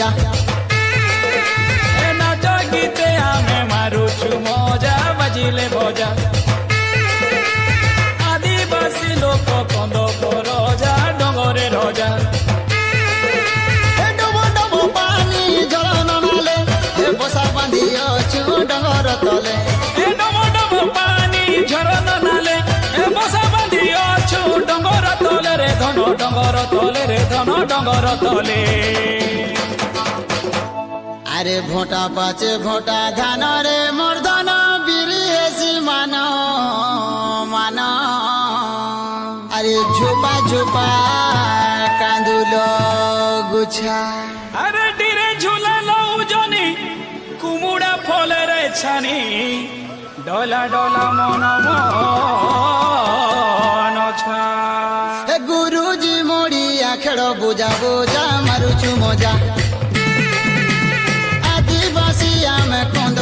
मजा ए नाच गीते आमे मारुछु मजा बाजिले बजा आदिवासी लोक कंद रजा डंगरे रजा डबो डबो पानी जल नाले बसा बांधी अछु डंगर तले डबो डबो पानी झरना नाले बसा बांधी अछु डंगर तले रे धन डंगर तले रे धन डंगर तले अरे भोटा पाचे भोटा धान रे मर्दन बिरी हेसी मानो मानो अरे झोपा झोपा कांदुलो गुछा अरे डिरे झूला लो जनी कुमुड़ा फले रे छानी डोला डोला मन मन छा गुरुजी मोड़िया खेड़ बुझा बुझा मारुछु मजा आदिवासी आमे कंद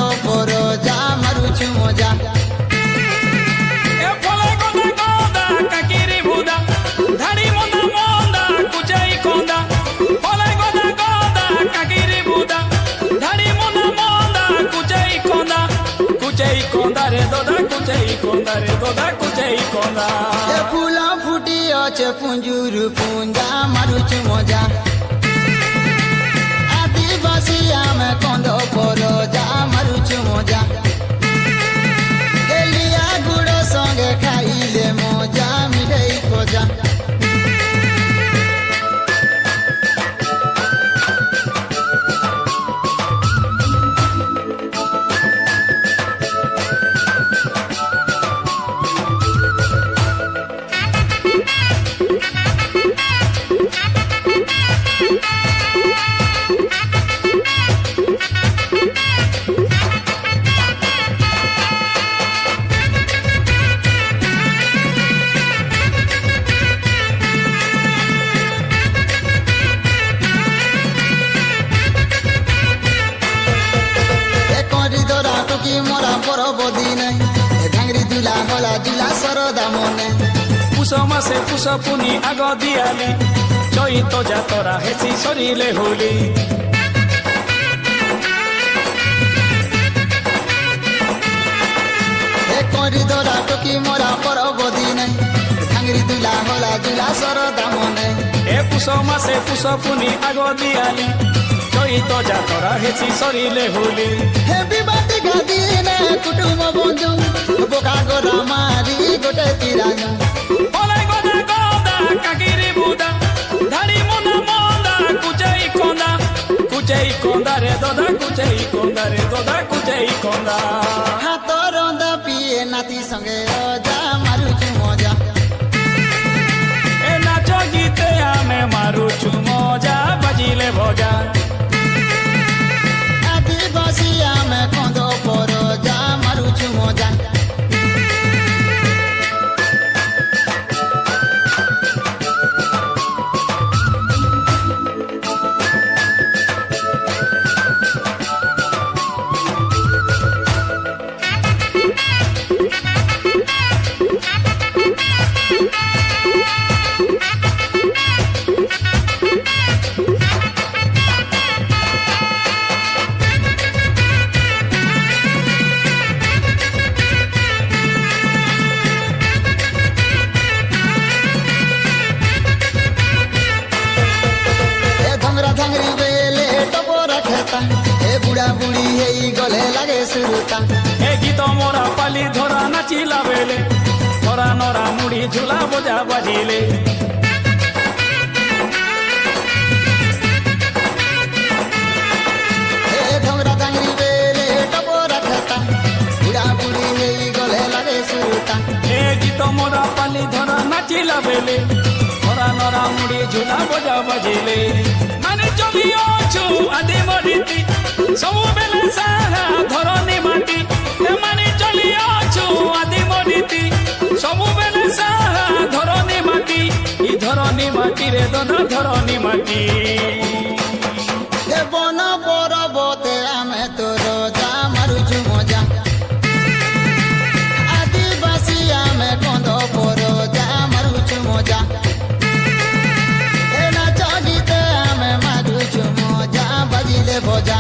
जा मारुछु मजा ए फले गोदा गोदा काकिरी बुदा धाड़ी मोंदा मोंदा कुचाई कोंदा फले गोदा गोदा काकिरी बुदा धाड़ी मोंदा मोंदा कुचाई कोंदा रे दोदा कुचाई कोंदा रे दोदा कुचाई कोंदा फूला फुटी अच्छे पुंजुरु पुंजा मारुछु मजा आदिवासी आमे कंद जा मारुछु मजा एलिया गुड़ संगे खाइले मजा मिठाई खोजा पुष मासे पुष पुनी आग दियाली चैत जातरा हेसी सरिले होली दरा टोकी मोरा पर बदी नहीं घांगरी दुला होला दुला सर दामने ए पुष मासे पुष पुनी आग दियाली चैत जातरा हेसी सरिले होली हे बिबाती गादी ने कुटुम बंधु बोका गोरा मारी गोटे तिरानु फले गोदा गोदा काकिरी बुदा धाड़ी मोंदा मोंदा कुचाई कोंदा रे दोदा कुचाई कोंदा रे दोदा कुचाई कोंदा हाथ रंदा पिए नाती संगे रजा मारुछु मजा ए नाच गीते आमे मारुछु मजा बाजिले बजा आदिवासी आमे कंद जा मारुछु मजा ए गीत मोरा पाली धरा नाचिला बेले धरा नरा मुड़ी झूला बजा बाजिले ढोंगरा डांगरी बेले टपो रखता बुढ़ा बुढ़ी हे गले लगे सुता ए गीत मोरा पाली धरा नाचिला बेले धरा नरा मुड़ी झूला बजा बाजिले माने चली अछु आदि मरिती सब बेले सारा धरनी माटी ए माने चली अछु आदि मरिती सब बेले सारा धरनी माटी ई धरनी माटी रे दोना धरनी माटी बन पर्वते आमे तोर जा मारुछु मजा आदिवासी आमे कंद जा मारुछु मजा ए नाच गीते आमे मारुछु मजा। ভজা